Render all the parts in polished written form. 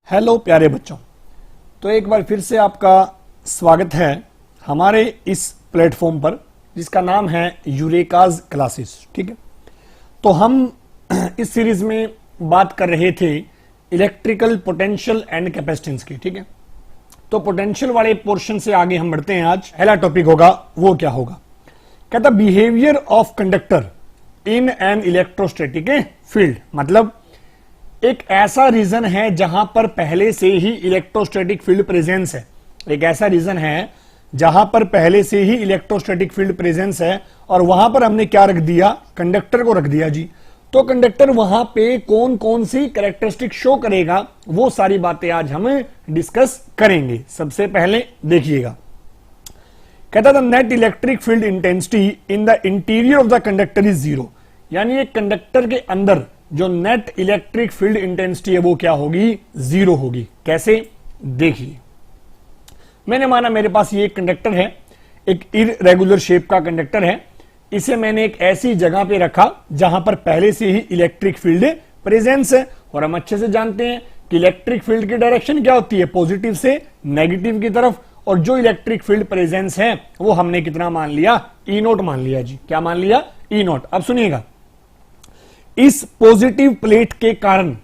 Hello प्यारे बच्चों, तो एक बार फिर से आपका स्वागत है हमारे इस प्लेटफॉर्म पर जिसका नाम है यूरेकाज क्लासेस। ठीक है, तो हम इस सीरीज में बात कर रहे थे इलेक्ट्रिकल पोटेंशियल एंड कैपेसिटेंस की। ठीक है, तो पोटेंशियल वाले पोर्शन से आगे हम बढ़ते हैं। आज पहला टॉपिक होगा, वो क्या होगा, कहता behaviour of conductor in an electrostatic field. मतलब एक ऐसा रीजन है जहां पर पहले से ही इलेक्ट्रोस्टैटिक फील्ड प्रेजेंस है। एक ऐसा रीजन है जहां पर पहले से ही इलेक्ट्रोस्टैटिक फील्ड प्रेजेंस है और वहां पर हमने क्या रख दिया, कंडक्टर को रख दिया जी। तो कंडक्टर वहां पे कौन कौन सी कैरेक्टरिस्टिक शो करेगा, वो सारी बातें आज हम डिस्कस करेंगे। सबसे पहले देखिएगा, कहता था net electric field intensity in the interior of the conductor is zero. यानी एक कंडक्टर के अंदर जो नेट इलेक्ट्रिक फील्ड इंटेंसिटी है वो क्या होगी, जीरो होगी। कैसे, देखिए, मैंने माना मेरे पास ये एक कंडक्टर है, एक इररेगुलर शेप का कंडक्टर है। इसे मैंने एक ऐसी जगह पे रखा जहां पर पहले से ही इलेक्ट्रिक फील्ड प्रेजेंस है। और हम अच्छे से जानते हैं कि इलेक्ट्रिक फील्ड की डायरेक्शन क्या होती है, पॉजिटिव से नेगेटिव की तरफ। और जो इलेक्ट्रिक फील्ड प्रेजेंस है वो हमने कितना मान लिया, ई नोट मान लिया जी। क्या मान लिया, ई नोट। अब सुनिएगा, इस पॉजिटिव प्लेट के कारण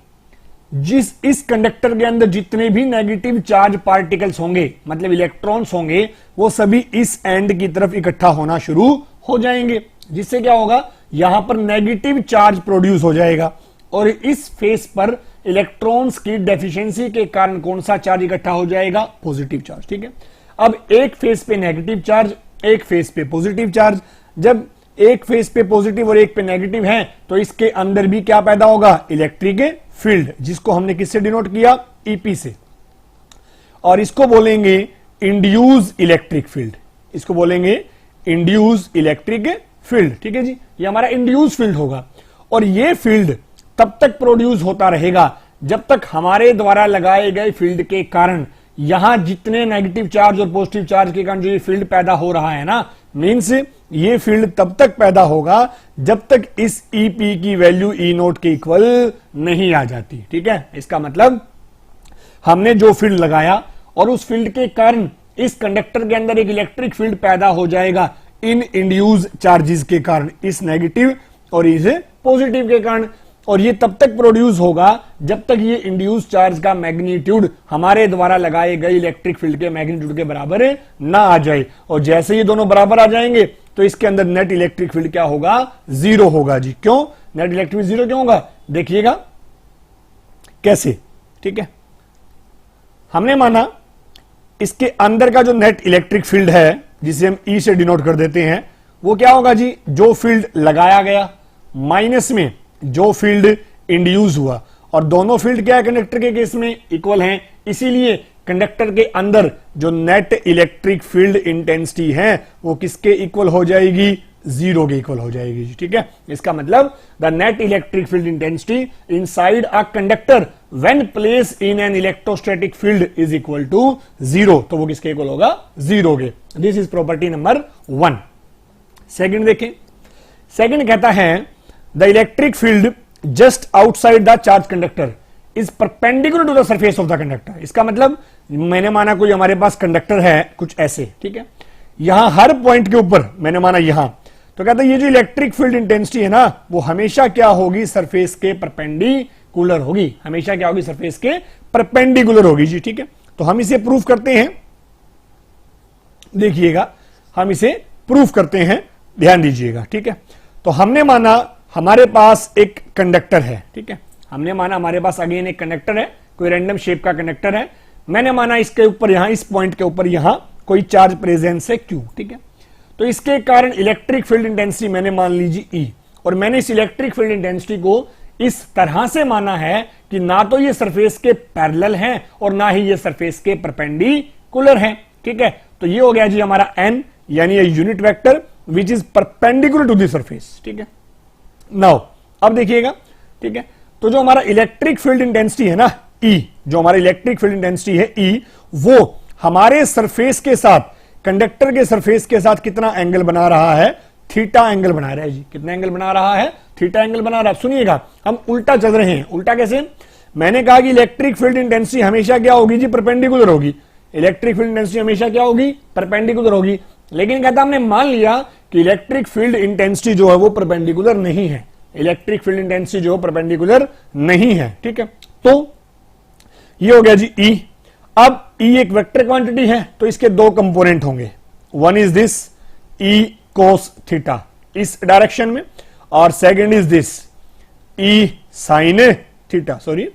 इस कंडक्टर के अंदर जितने भी नेगेटिव चार्ज पार्टिकल्स होंगे, मतलब इलेक्ट्रॉन्स होंगे, वो सभी इस एंड की तरफ इकट्ठा होना शुरू हो जाएंगे। जिससे क्या होगा, यहां पर नेगेटिव चार्ज प्रोड्यूस हो जाएगा और इस फेस पर इलेक्ट्रॉन्स की डेफिशिएंसी के कारण कौन सा चार्ज इकट्ठा हो जाएगा, पॉजिटिव चार्ज। ठीक है, अब एक फेस पे नेगेटिव चार्ज, एक फेस पे पॉजिटिव चार्ज। जब एक फेस पे पॉजिटिव और एक पे नेगेटिव है तो इसके अंदर भी क्या पैदा होगा, इलेक्ट्रिक फील्ड, जिसको हमने किससे डिनोट किया, ईपी से। और इसको बोलेंगे इंड्यूस इलेक्ट्रिक फील्ड। इसको बोलेंगे इंड्यूस इलेक्ट्रिक फील्ड। ठीक है जी, ये हमारा इंड्यूस फील्ड होगा। और ये फील्ड तब तक प्रोड्यूस होता रहेगा जब तक हमारे द्वारा लगाए गए फील्ड के कारण यहां जितने नेगेटिव चार्ज और पॉजिटिव चार्ज के कारण जो ये फील्ड पैदा हो रहा है ना, मींस ये फील्ड तब तक पैदा होगा जब तक इस ईपी की वैल्यू ई नोट के इक्वल नहीं आ जाती। ठीक है, इसका मतलब हमने जो फील्ड लगाया और उस फील्ड के कारण इस कंडक्टर के अंदर एक इलेक्ट्रिक फील्ड पैदा हो जाएगा इन इंड्यूस चार्जेस के कारण, इस नेगेटिव और इस पॉजिटिव के कारण। और ये तब तक प्रोड्यूस होगा जब तक ये इंड्यूस चार्ज का मैग्नीट्यूड हमारे द्वारा लगाए गए इलेक्ट्रिक फील्ड के मैग्नीट्यूड के बराबर ना आ जाए। और जैसे ये दोनों बराबर आ जाएंगे तो इसके अंदर नेट इलेक्ट्रिक फील्ड क्या होगा, जीरो होगा जी। क्यों नेट इलेक्ट्रिक फील्ड जीरो क्यों होगा, देखिएगा कैसे। ठीक है, हमने माना इसके अंदर का जो नेट इलेक्ट्रिक फील्ड है, जिसे हम ई से डिनोट कर देते हैं, वो क्या होगा जी, जो फील्ड लगाया गया माइनस में जो फील्ड इंड्यूस हुआ। और दोनों फील्ड क्या है कंडक्टर के केस में, इक्वल हैं। इसीलिए कंडक्टर के अंदर जो नेट इलेक्ट्रिक फील्ड इंटेंसिटी है वो किसके इक्वल हो जाएगी, जीरो के इक्वल हो जाएगी जी। ठीक है, इसका मतलब the net electric field intensity inside a conductor when place in an electrostatic field is equal to zero. तो वो किसके इक्वल होगा, जीरो के। This is property number 1। Second देखें, सेकंड कहता है the electric field just outside the charge conductor is perpendicular to the surface of the conductor. इसका मतलब मैंने माना कोई हमारे पास कंडक्टर है कुछ ऐसे, ठीक है, यहां हर पॉइंट के ऊपर मैंने माना यहां, तो कहता है ये जो इलेक्ट्रिक फील्ड इंटेंसिटी है ना वो हमेशा क्या होगी, सरफेस के परपेंडिकुलर होगी। हमेशा क्या होगी, सरफेस के परपेंडिकुलर होगी जी। ठीक है, तो हम इसे प्रूफ करते हैं, देखिएगा हम इसे प्रूफ करते हैं, ध्यान दीजिएगा। ठीक है, तो हमने माना हमारे पास एक कंडक्टर है। ठीक है, हमने माना हमारे पास अगेन एक कंडक्टर है, कोई रैंडम शेप का कंडक्टर है। मैंने माना इसके ऊपर यहां, इस पॉइंट के ऊपर यहां कोई चार्ज प्रेजेंस है Q। ठीक है, तो इसके कारण इलेक्ट्रिक फील्ड इंटेंसिटी मैंने मान लीजिए E। और मैंने इस इलेक्ट्रिक फील्ड इंटेंसिटी को इस तरह से माना है कि ना तो ये सरफेस के पैरेलल है और ना ही ये सरफेस के परपेंडिकुलर है। ठीक है, तो ये हो गया जी हमारा N, यानी ये unit vector which is perpendicular to the surface. ठीक है, नाउ अब देखिएगा। ठीक है, तो जो हमारा इलेक्ट्रिक फील्ड इंटेंसिटी है ना E, जो हमारा इलेक्ट्रिक फील्ड इंटेंसिटी है E, वो हमारे सरफेस के साथ, कंडक्टर के सरफेस के साथ कितना एंगल बना रहा है, थीटा एंगल बना रहा है जी। कितना एंगल बना रहा है, थीटा एंगल बना रहा है। सुनिएगा, हम उल्टा चल रहे हैं। उल्टा कैसे, मैंने कहा कि इलेक्ट्रिक फील्ड इंटेंसिटी हमेशा क्या होगी जी, परपेंडिकुलर होगी। इलेक्ट्रिक फील्ड इंटेंसिटी हमेशा क्या होगी, परपेंडिकुलर होगी। लेकिन कहता हमने मान लिया कि इलेक्ट्रिक फील्ड इंटेंसिटी जो है वो परपेंडिकुलर नहीं है, इलेक्ट्रिक फील्ड इंटेंसिटी जो परपेंडिकुलर नहीं है, ठीक है। तो ये हो गया जी E। अब E एक वेक्टर क्वांटिटी है, तो इसके दो कंपोनेंट होंगे, one is this E cos theta इस डायरेक्शन में, और second is this E sin theta, sorry,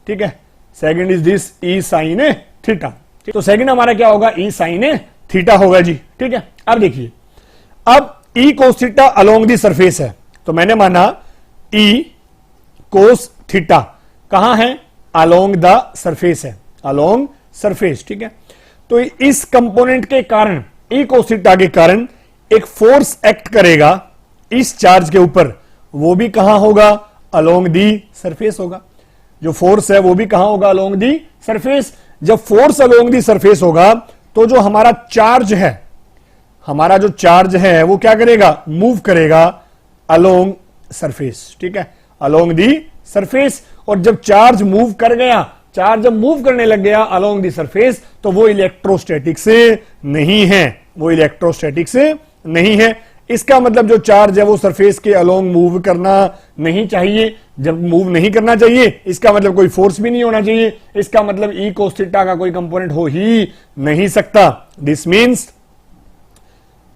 ठीक है, second is this E sin theta. तो सेकंड हमारा क्या होगा, E sin थीटा होगा जी, ठीक है। अब देखिए, अब E cos theta along the surface है, तो मैंने माना E cos थीटा कहां है, अलोंग द सरफेस है, अलोंग सरफेस, ठीक है। तो इस कंपोनेंट के कारण, E cos थीटा के कारण एक फोर्स एक्ट करेगा इस चार्ज के ऊपर, वो भी कहां होगा, अलोंग दी सरफेस होगा। जो फोर्स है वो भी कहां होगा, अलोंग दी सरफेस। जब फोर्स अलोंग दी सरफेस होगा तो जो हमारा चार्ज है, हमारा जो चार्ज है वो क्या करेगा, मूव करेगा अलोंग सरफेस, ठीक है, अलोंग दी सरफेस। और जब चार्ज मूव कर गया, चार्ज जब मूव करने लग गया अलोंग दी सरफेस, तो वो इलेक्ट्रोस्टैटिक से नहीं है, वो इलेक्ट्रोस्टैटिक से नहीं है। इसका मतलब जो चार्ज है वो सरफेस के अलोंग मूव करना नहीं चाहिए। जब मूव नहीं करना चाहिए, इसका मतलब कोई फोर्स भी नहीं होना चाहिए, इसका मतलब E cos थीटा का कोई कंपोनेंट हो ही नहीं सकता। This means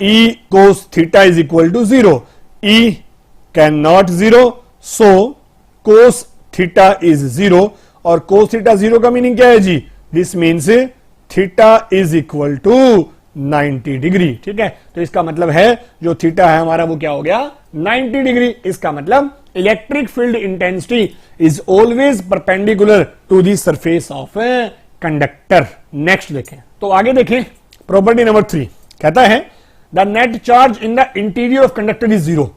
E cos theta is equal to 0, E can not 0, so cos theta is 0। और cos थीटा 0 का मीनिंग क्या है जी, this means theta is equal to 90 degree, ठीक है। तो इसका मतलब है जो थीटा है हमारा वो क्या हो गया, 90 डिग्री। इसका मतलब electric field intensity is always perpendicular to the surface of a conductor. Next देखें, तो आगे देखें प्रॉपर्टी नंबर 3 कहता है the net charge in the interior of conductor is 0,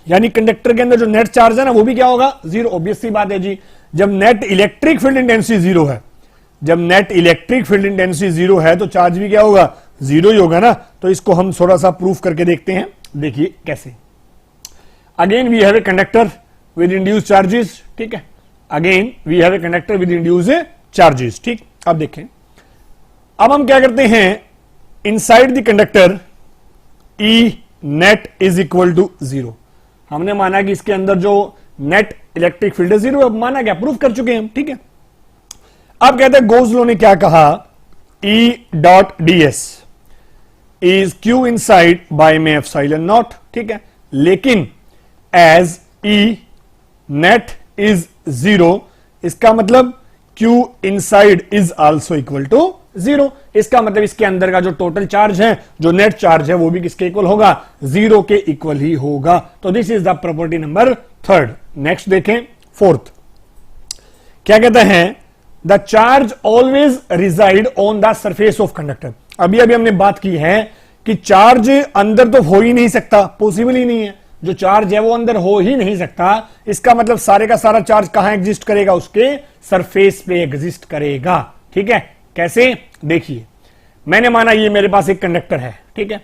यानी कंडक्टर के अंदर जो नेट चार्ज है ना वो भी क्या होगा, 0। ऑब्वियस सी बात है जी, जब नेट इलेक्ट्रिक फील्ड इंटेंसिटी 0 है, जब नेट इलेक्ट्रिक फील्ड इंटेंसिटी 0 है तो चार्ज भी क्या होगा, 0 ही होगा ना। तो इसको हम थोड़ा सा प्रूफ करके देखते हैं, देखिए कैसे। Again we have a conductor with induced charges, ठीक है, again we have a conductor with induced charges, ठीक। अब देखें, अब हम क्या करते हैं, inside the conductor E net is equal to 0। हमने माना कि इसके अंदर जो नेट इलेक्ट्रिक फील्ड है 0, अब माना क्या, प्रूफ कर चुके हैं हम, ठीक है। अब कहते हैं गोज लॉ ने क्या कहा, E dot ds is Q inside bye में एप्सिलॉन नॉट, ठीक है। लेकिन एज E नेट इज 0, इसका मतलब Q inside is also equal to 0। इसका मतलब इसके अंदर का जो टोटल चार्ज है, जो नेट चार्ज है, वो भी किसके इक्वल होगा, 0 के इक्वल ही होगा। तो this is the property number 3। Next देखें 4th, क्या कहते हैं, the charge always reside on the surface of conductor. अभी हमने बात की है कि चार्ज अंदर तो हो ही नहीं सकता, पॉसिबल ही नहीं है, जो चार्ज है वो अंदर हो ही नहीं सकता। इसका मतलब सारे का सारा चार्ज कहां एग्जिस्ट करेगा, उसके सरफेस पे एग्जिस्ट करेगा, ठीक है। कैसे, देखिए, मैंने माना ये मेरे पास एक कंडक्टर है, ठीक है।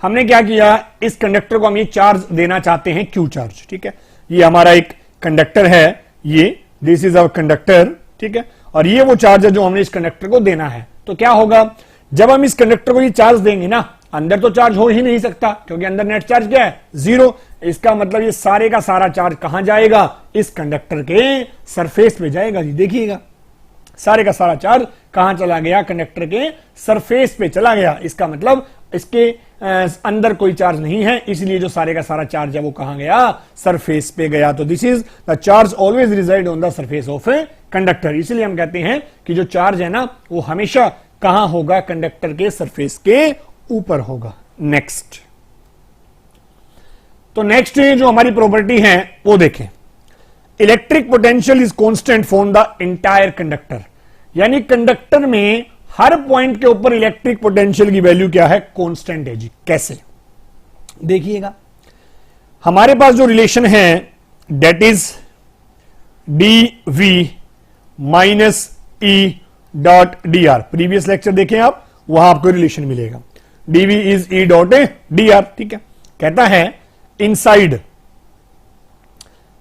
हमने क्या किया, इस कंडक्टर को हम ये चार्ज देना चाहते हैं, Q चार्ज, ठीक है। ये हमारा एक कंडक्टर है, ये दिस इज अवर कंडक्टर, ठीक है। और ये वो चार्ज है जो हमने इस कंडक्टर को देना है। तो क्या होगा, जब हम इस कंडक्टर को ये चार्ज देंगे ना, अंदर तो चार्ज हो ही नहीं सकता क्योंकि अंदर नेट चार्ज क्या है, 0। इसका मतलब ये सारे का सारा चार्ज कहां जाएगा, इस कंडक्टर के सरफेस पे जाएगा जी। देखिएगा, सारे का सारा चार्ज कहां चला गया, कंडक्टर के सरफेस पे चला गया। इसका मतलब इसके अंदर कोई चार्ज नहीं है, इसलिए जो सारे का सारा चार्ज है वो कहां गया, सरफेस पे गया। तो this is the charge always reside on the surface of a conductor. इसलिए हम कहते हैं कि जो चार्ज है ना वो हमेशा कहां होगा, कंडक्टर के सरफेस के ऊपर होगा। नेक्स्ट, तो नेक्स्ट जो हमारी प्रॉपर्टी है वो देखें, electric potential is constant for the entire conductor, यानी कंडक्टर में हर पॉइंट के ऊपर इलेक्ट्रिक पोटेंशियल की वैल्यू क्या है, कांस्टेंट है जी। कैसे, देखिएगा, हमारे पास जो रिलेशन है that is dv minus E dot dr। Previous lecture देखें आप, वहां आपको रिलेशन मिलेगा, dv is E dot dr, ठीक है। कहता है इनसाइड,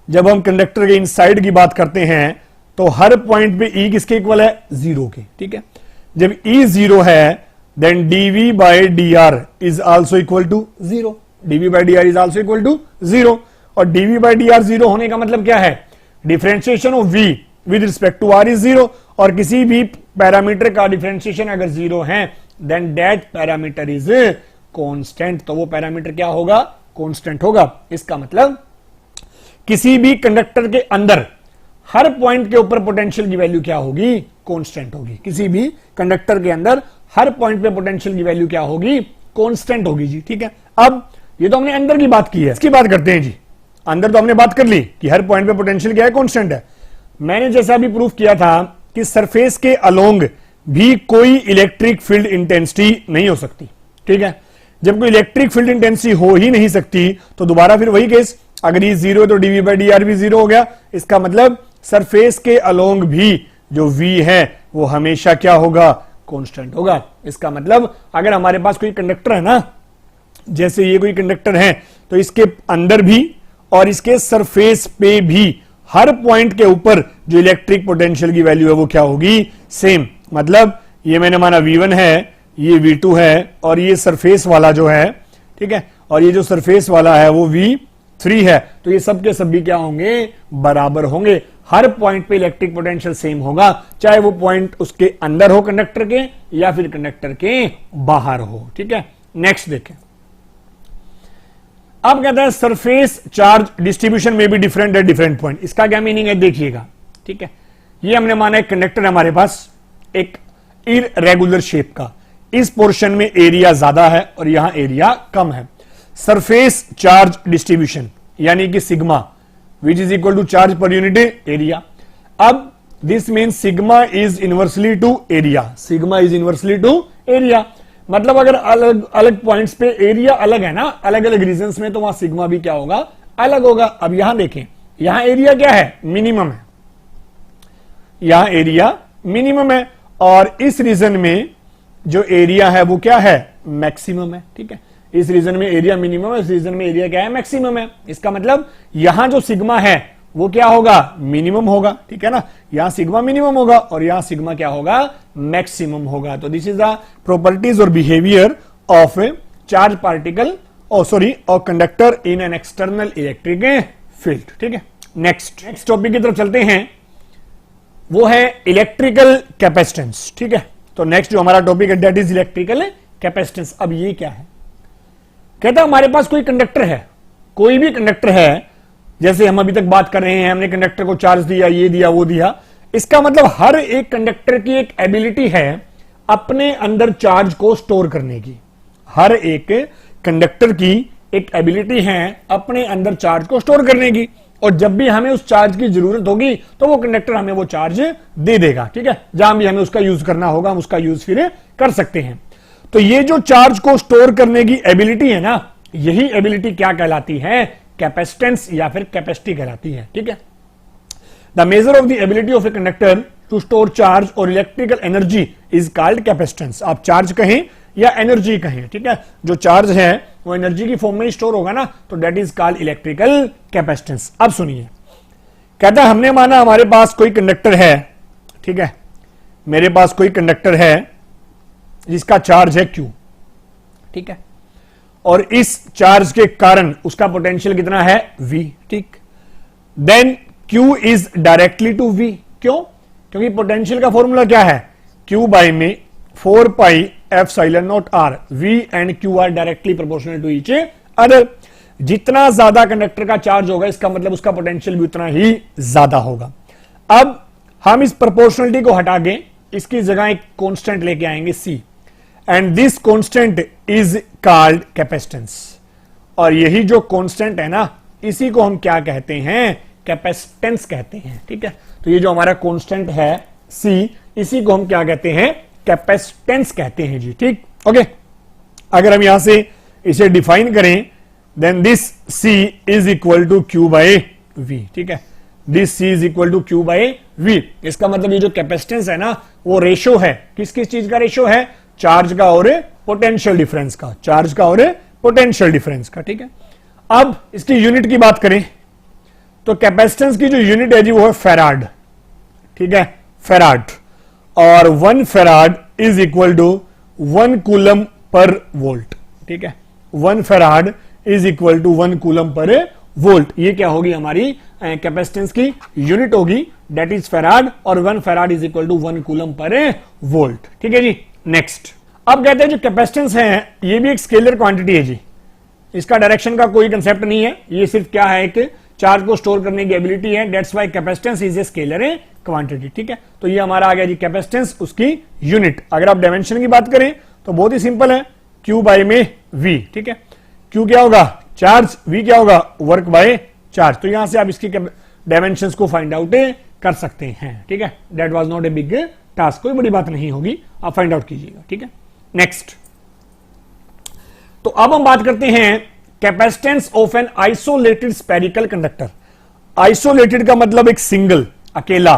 जब हम कंडक्टर के इनसाइड की बात करते हैं तो हर पॉइंट पे E किसके इक्वल है, 0 के। ठीक है, जब E 0 है then dv by dr is also equal to 0, dv by dr is also equal to 0। और dv by dr 0 होने का मतलब क्या है, differentiation of v with respect to r is 0, और किसी भी पैरामीटर का डिफरेंशिएशन अगर 0 है then that parameter is constant, तो वो पैरामीटर क्या होगा, कांस्टेंट होगा। इसका मतलब किसी भी कंडक्टर के अंदर हर पॉइंट के ऊपर पोटेंशियल की वैल्यू क्या होगी, कांस्टेंट होगी। किसी भी कंडक्टर के अंदर हर पॉइंट पे पोटेंशियल की वैल्यू क्या होगी, कांस्टेंट होगी जी। ठीक है, अब ये तो हमने अंदर की बात की है, इसकी बात करते हैं जी। अंदर तो हमने बात कर ली कि हर पॉइंट पे पोटेंशियल क्या है, कांस्टेंट है। मैंने जैसा भी प्रूफ किया था कि सरफेस के अलोंग भी कोई इलेक्ट्रिक फील्ड इंटेंसिटी नहीं हो सकती। ठीक है, जब कोई इलेक्ट्रिक फील्ड इंटेंसिटी हो ही नहीं सकती तो दोबारा फिर वही केस, अगर ये 0 तो dv by dr भी 0 हो गया। इसका मतलब सरफेस के अलोंग भी जो v है वो हमेशा क्या होगा, कांस्टेंट होगा। इसका मतलब अगर हमारे पास कोई कंडक्टर है ना, जैसे ये कोई कंडक्टर है, तो इसके अंदर भी और इसके सरफेस पे भी हर पॉइंट के ऊपर जो इलेक्ट्रिक पोटेंशियल की वैल्यू है वो क्या होगी, सेम। मतलब ये मैंने माना v1 है, ये v2 है, और ये सरफेस वाला जो है, ठीक है, और ये जो सरफेस वाला है वो v3 है, तो ये सब के सब भी क्या होंगे, बराबर होंगे। हर पॉइंट पे इलेक्ट्रिक पोटेंशियल सेम होगा, चाहे वो पॉइंट उसके अंदर हो कंडक्टर के या फिर कंडक्टर के बाहर हो। ठीक है, नेक्स्ट देखें। अब कहता है सरफेस चार्ज डिस्ट्रीब्यूशन में भी डिफरेंट एट डिफरेंट पॉइंट। इसका क्या मीनिंग है देखिएगा। ठीक है, ये हमने माना एक कंडक्टर हमारे पास एक इररेगुलर शेप का, इस पोर्शन में एरिया ज्यादा है और यहां एरिया कम है। सरफेस चार्ज डिस्ट्रीब्यूशन यानी कि sigma which is equal to charge per unit area. अब this means sigma is inversely to area, sigma is inversely to area. मतलब अगर अलग अलग पॉइंट्स पे एरिया अलग है ना, अलग अलग रीजन्स में, तो वहां सिग्मा भी क्या होगा, अलग होगा। अब यहां देखें, यहां एरिया क्या है, मिनिमम है, यहां एरिया मिनिमम है, और इस रीजन में जो एरिया है वो क्या है, मैक्सिमम है। ठीक है, इस रीजन में एरिया मिनिमम है, इस रीजन में एरिया क्या है, मैक्सिमम है। इसका मतलब यहां जो सिग्मा है वो क्या होगा, मिनिमम होगा। ठीक है ना, यहां सिग्मा मिनिमम होगा और यहां सिग्मा क्या होगा, मैक्सिमम होगा। तो दिस इज द प्रॉपर्टीज और behaviour of a charge particle और conductor in an external electric field. ठीक है, नेक्स्ट टॉपिक की तरफ चलते हैं, वो है इलेक्ट्रिकल कैपेसिटेंस। ठीक है, तो नेक्स्ट जो हमारा टॉपिक है दैट इज इलेक्ट्रिकल कैपेसिटेंस। अब ये क्या है, कहता है हमारे पास कोई कंडक्टर है, कोई भी कंडक्टर है, जैसे हम अभी तक बात कर रहे हैं, हमने कंडक्टर को चार्ज दिया, ये दिया, वो दिया। इसका मतलब हर एक कंडक्टर की एक एबिलिटी है अपने अंदर चार्ज को स्टोर करने की। हर एक कंडक्टर की एक एबिलिटी है अपने अंदर चार्ज को स्टोर करने की, और जब भी हमें उस चार्ज की जरूरत होगी तो वो कंडक्टर हमें वो चार्ज दे देगा। ठीक है, जहां भी हमें उसका यूज करना होगा हम उसका यूज फिर कर सकते हैं। तो ये जो चार्ज को स्टोर करने की एबिलिटी है ना, यही एबिलिटी क्या कहलाती है, कैपेसिटेंस या फिर कैपेसिटी कहलाती है। ठीक है, the measure of the ability of a conductor to store charge और electrical energy is called capacitance. आप चार्ज कहें या एनर्जी कहें, ठीक है, जो चार्ज है वो एनर्जी की फॉर्म में स्टोर होगा ना, तो that is called electrical capacitance. अब सुनिए, कहता है हमने माना हमारे पास कोई कंडक्टर है, ठीक है, मेरे पास कोई कंडक्टर है जिसका चार्ज है Q, ठीक है, और इस चार्ज के कारण उसका पोटेंशियल कितना है, V। ठीक, then Q is directly to V। क्यों, क्योंकि पोटेंशियल का फॉर्मूला क्या है, Q बाई में 4 pi epsilon naught R। V and Q are directly proportional to each other. जितना ज्यादा कंडक्टर का चार्ज होगा इसका मतलब उसका पोटेंशियल भी उतना ही ज्यादा होगा। अब हम इस प्रोपोर्शनलिटी को हटा के इसकी जगह एक कांस्टेंट लेके आएंगे C, and this constant is called capacitance. और यही जो कांस्टेंट है ना, इसी को हम क्या कहते हैं, कैपेसिटेंस कहते हैं। ठीक है, तो ये जो हमारा कांस्टेंट है C, इसी को हम क्या कहते हैं, कैपेसिटेंस कहते हैं जी। ठीक, ओके, अगर हम यहां से इसे डिफाइन करें, then this C is equal to Q by V। ठीक है, this C is equal to Q by V। इसका मतलब ये जो कैपेसिटेंस है ना, वो रेशो है, किस किस चीज का रेशो है, चार्ज का और पोटेंशियल डिफरेंस का, चार्ज का और पोटेंशियल डिफरेंस का। ठीक है, अब इसकी यूनिट की बात करें तो कैपेसिटेंस की जो यूनिट है जी वो है फैराड। ठीक है, फेराड, और 1 farad is equal to 1 coulomb per volt. ठीक है, 1 farad is equal to 1 coulomb per volt. ये क्या होगी, हमारी कैपेसिटेंस की यूनिट होगी, दैट इज फेराड, और 1 farad is equal to 1 coulomb per volt. ठीक है जी। नेक्स्ट, अब कहते हैं जो कैपेसिटेंस है ये भी एक स्केलर क्वांटिटी है जी, इसका डायरेक्शन का कोई कंसेप्ट नहीं है, ये सिर्फ क्या है, एक चार्ज को स्टोर करने की एबिलिटी है, that's why capacitance is a scalar quantity. ठीक है, तो ये हमारा आ गया जी कैपेसिटेंस, उसकी यूनिट। अगर आप डायमेंशन की बात करें तो बहुत ही सिंपल है, Q बाय में V। ठीक है, Q क्या होगा, चार्ज, V क्या होगा, वर्क बाय चार्ज। तो यहां से आप इसकी डायमेंशंस को फाइंड आउट कर सकते हैं। ठीक है, that was not a big task, कोई बड़ी बात नहीं होगी, आप फाइंड आउट कीजिएगा। ठीक है, नेक्स्ट, तो अब हम बात करते हैं capacitance of an isolated spherical conductor. Isolated का मतलब एक सिंगल, अकेला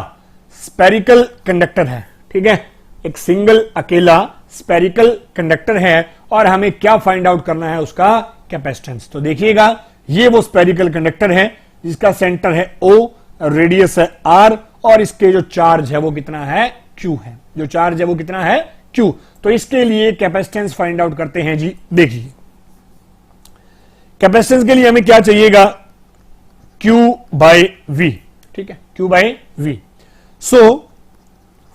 स्पेरिकल कंडक्टर है। ठीक है, एक सिंगल अकेला स्पेरिकल कंडक्टर है, और हमें क्या फाइंड आउट करना है, उसका कैपेसिटेंस। तो देखिएगा, ये वो स्पेरिकल कंडक्टर है जिसका सेंटर है O, रेडियस है R, और इसके जो चार्ज है वो कितना है, Q है। जो चार्ज है वो कितना है, Q। तो इसके लिए कैपेसिटेंस फाइंड आउट करते हैं जी। देखिए, कैपेसिटेंस के लिए हमें क्या चाहिएगा, Q बाय V। ठीक है, Q by V। So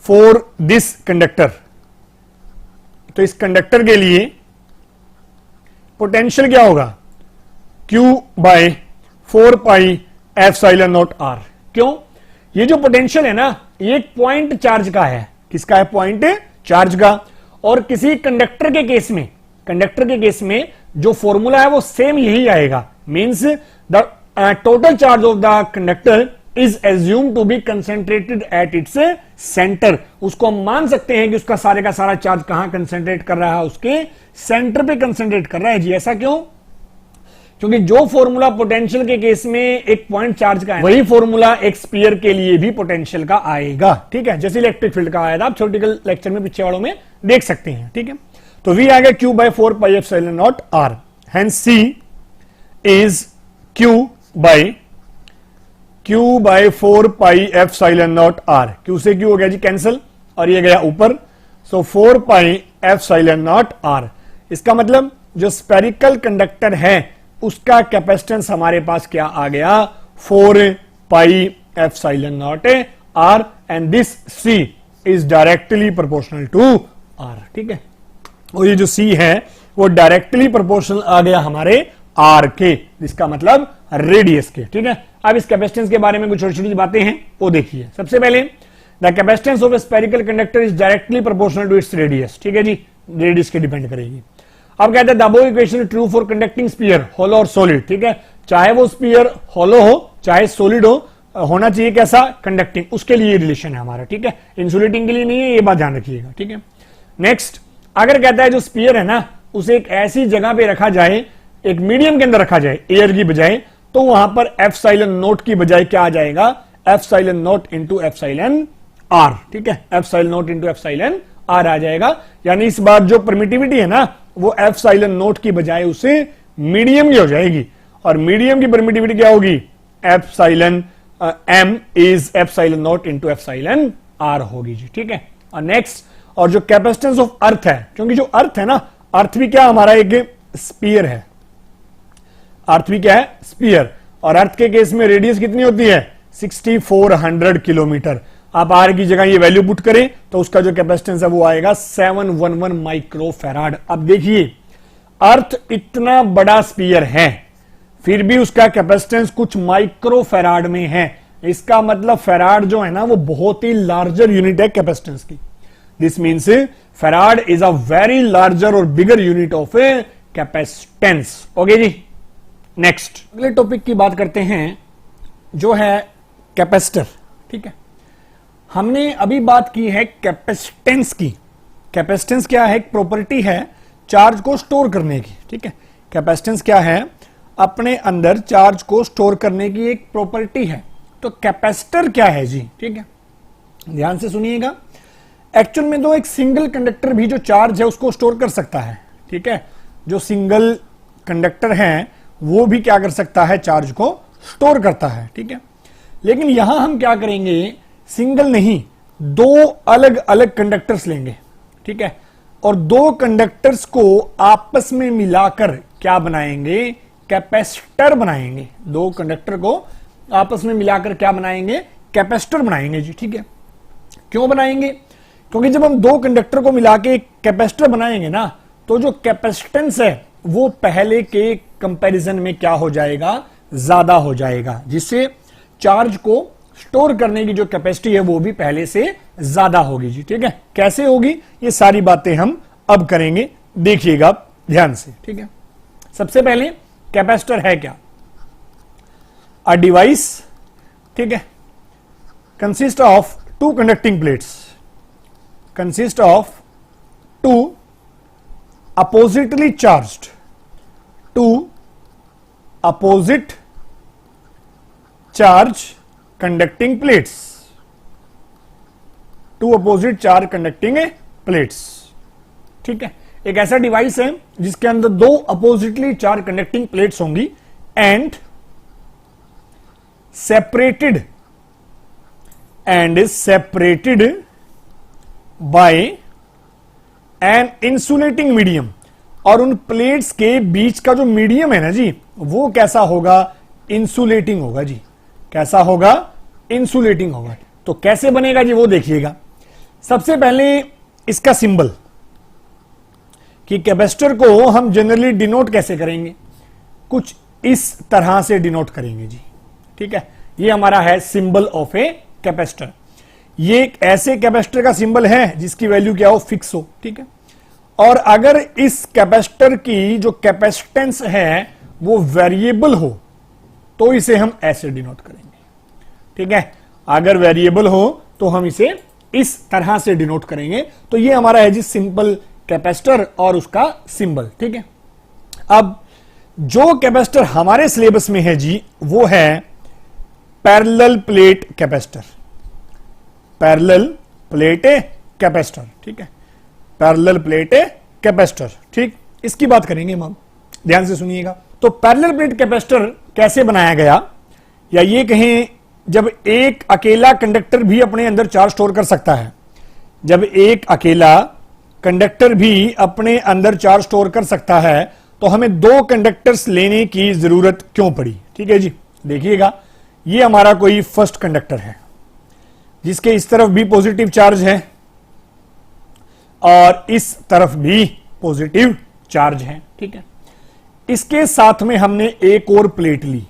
for this conductor, तो इस कंडक्टर के लिए पोटेंशियल क्या होगा, Q by 4 pi epsilon naught R। क्यों, ये जो पोटेंशियल है ना, ये एक पॉइंट चार्ज का है। किसका है, पॉइंट चार्ज का। और किसी कंडक्टर के केस में, कंडक्टर के केस में जो फॉर्मूला है वो सेम यही आएगा, means the total charge of the conductor is assume to be concentrated at its centre. उसको हम मान सकते हैं कि उसका सारे का सारा चार्ज कहां कंसेंट्रेट कर रहा है, उसके सेंटर पे कंसेंट्रेट कर रहा है जी। ऐसा क्यों, क्योंकि जो फॉर्मूला पोटेंशियल के केस में एक पॉइंट चार्ज का है, वही फॉर्मूला एक स्फीयर के लिए भी पोटेंशियल का आएगा। ठीक है, जैसे इलेक्ट्रिक फील्ड का आया था, आप थ्योरेटिकल लेक्चर में पीछे वालों में देख सकते हैं। ठीक है, तो V आ गया Q by 4 pi epsilon naught R, hence C is Q by 4 pi epsilon naught R। Q से Q हो गया जी कैंसिल, और ये गया ऊपर, सो 4 पाई एप्सिलॉन नॉट R। इसका मतलब जो स्पेरिकल कंडक्टर है उसका कैपेसिटेंस हमारे पास क्या आ गया, 4 pi epsilon naught R, and this C is directly proportional to R। ठीक है, और ये जो C है वो डायरेक्टली प्रोपोर्शनल आ गया हमारे R के, जिसका मतलब रेडियस के। ठीक है, अब इस कैपेसिटेंस के बारे में कुछ छोटी छोटी बातें हैं वो देखिए। सबसे पहले, the capacitance of a spherical conductor is directly proportional to its radius. ठीक है जी, रेडियस के डिपेंड करेगी। अब कहते हैं the above equation true for conducting sphere, hollow और सॉलिड। ठीक है, चाहे वो स्फीयर होलो हो चाहे सॉलिड हो, होना चाहिए कैसा, कंडक्टिंग, उसके लिए रिलेशन है हमारा। ठीक है, इंसुलेटिंग के लिए नहीं है, ये बात ध्यान रखिएगा। ठीक है, नेक्स्ट, अगर कहता है जो स्फीयर है ना उसे एक ऐसी जगह पे रखा जाए, एक मीडियम के अंदर रखा जाए एयर की बजाय, तो वहां पर एप्सिलॉन नोट की बजाय क्या आ जाएगा, epsilon note into epsilon R। ठीक है, epsilon note into epsilon R आ जाएगा, यानी इस बार जो परमिटिविटी है ना वो एप्सिलॉन नोट की बजाय उसे मीडियम की हो जाएगी, और मीडियम की परमिटिविटी क्या होगी, epsilon M is epsilon note into epsilon R होगी जी। ठीक है, और नेक्स्ट, और जो कैपेसिटेंस ऑफ अर्थ है, क्योंकि जो अर्थ है ना, अर्थ भी क्या हमारा एक स्फीयर है, अर्थ भी क्या है, स्फीयर, और अर्थ के केस में रेडियस कितनी होती है, 6400 किलोमीटर। आप आर की जगह ये वैल्यू पुट करें तो उसका जो कैपेसिटेंस है वो आएगा 711 माइक्रोफेराड। अब देखिए, अर्थ इतना बड़ा स्फीयर है फिर भी उसका कैपेसिटेंस कुछ माइक्रोफेराड में है। इसका मतलब फेराड जो है ना वो बहुत ही लार्जर यूनिट है कैपेसिटेंस की। This means farad is a very larger और bigger unit of a capacitance. Okay जी, नेक्स्ट अगले टॉपिक की बात करते हैं जो है कैपेसिटर। ठीक है, हमने अभी बात की है कैपेसिटेंस की। कैपेसिटेंस क्या है, एक प्रॉपर्टी है चार्ज को स्टोर करने की। ठीक है, कैपेसिटेंस क्या है, अपने अंदर चार्ज को स्टोर करने की एक प्रॉपर्टी है। तो कैपेसिटर क्या है जी, ठीक है, ध्यान से सुनिएगा। एक्चुअल में तो एक सिंगल कंडक्टर भी जो चार्ज है उसको स्टोर कर सकता है। ठीक है, जो सिंगल कंडक्टर है वो भी क्या कर सकता है, चार्ज को स्टोर करता है। ठीक है, लेकिन यहां हम क्या करेंगे, सिंगल नहीं, दो अलग अलग कंडक्टर्स लेंगे, ठीक है, और दो कंडक्टर्स को आपस में मिलाकर क्या बनाएंगे, कैपेसिटर बनाएंगे। दो कंडक्टर को आपस में मिलाकर क्या बनाएंगे, कैपेसिटर बनाएंगे जी, ठीक है। क्यों बनाएंगे, क्योंकि जब हम दो कंडक्टर को मिला के कैपेसिटर बनाएंगे ना, तो जो कैपेसिटेंस है वो पहले के कंपैरिजन में क्या हो जाएगा, ज्यादा हो जाएगा, जिससे चार्ज को स्टोर करने की जो कैपेसिटी है वो भी पहले से ज्यादा होगी जी, ठीक है। कैसे होगी, ये सारी बातें हम अब करेंगे, देखिएगा ध्यान से, ठीक है। सबसे पहले कैपेसिटर है क्या, अ डिवाइस, ठीक है, consist of two conducting plates, consist of two oppositely charged, two opposite charge conducting plates, two opposite charge conducting plates, ठीक है। एक ऐसा डिवाइस है जिसके अंदर दो अपोजिटली चार्ज कंडक्टिंग प्लेट्स होंगी and separated by an insulating medium, और उन प्लेट्स के बीच का जो मीडियम है ना जी, वो कैसा होगा, इंसुलेटिंग होगा जी। कैसा होगा, इंसुलेटिंग होगा। तो कैसे बनेगा जी, वो देखिएगा। सबसे पहले इसका सिंबल, कि कैपेसिटर को हम जनरली डिनोट कैसे करेंगे, कुछ इस तरह से डिनोट करेंगे जी, ठीक है। ये हमारा है सिंबल ऑफ ए कैपेसिटर। ये एक ऐसे कैपेसिटर का सिंबल है जिसकी वैल्यू क्या हो, फिक्स हो, ठीक है। और अगर इस कैपेसिटर की जो कैपेसिटेंस है वो वेरिएबल हो तो इसे हम ऐसे डिनोट करेंगे, ठीक है। अगर वेरिएबल हो तो हम इसे इस तरह से डिनोट करेंगे। तो ये हमारा है जी सिंपल कैपेसिटर और उसका सिंबल, ठीक है। अब जो कैपेसिटर हमारे सिलेबस में है जी, वो है parallel plate capacitor, parallel plate capacitor, ठीक है, पैरेलल प्लेट कैपेसिटर, ठीक। इसकी बात करेंगे हम, ध्यान से सुनिएगा। तो पैरेलल प्लेट कैपेसिटर कैसे बनाया गया, या ये कहें जब एक अकेला कंडक्टर भी अपने अंदर चार्ज स्टोर कर सकता है, जब एक अकेला कंडक्टर भी अपने अंदर चार्ज स्टोर कर सकता है, तो हमें दो कंडक्टर्स लेने की जरूरत क्यों पड़ी, ठीक है जी। देखिएगा, ये हमारा कोई फर्स्ट कंडक्टर है जिसके इस तरफ भी पॉजिटिव चार्ज है और इस तरफ भी पॉजिटिव चार्ज है, ठीक है। इसके साथ में हमने एक और प्लेट ली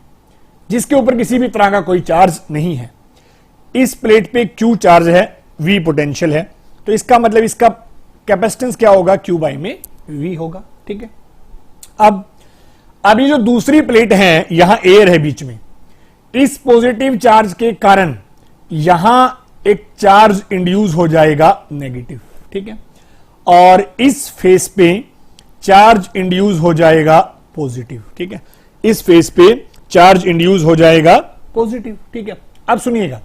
जिसके ऊपर किसी भी तरह का कोई चार्ज नहीं है। इस प्लेट पे Q चार्ज है, V पोटेंशियल है, तो इसका मतलब इसका कैपेसिटेंस क्या होगा, Q बाई में V होगा, ठीक है। अब ये जो दूसरी प्लेट है, यहां एयर है बीच में, इस पॉजिटिव चार्ज के कारण यहां एक चार्ज इंड्यूस हो जाएगा नेगेटिव, ठीक है, और इस फेस पे चार्ज इंड्यूस हो जाएगा पॉजिटिव, ठीक है। इस फेस पे चार्ज इंड्यूस हो जाएगा पॉजिटिव, ठीक है। अब सुनिएगा,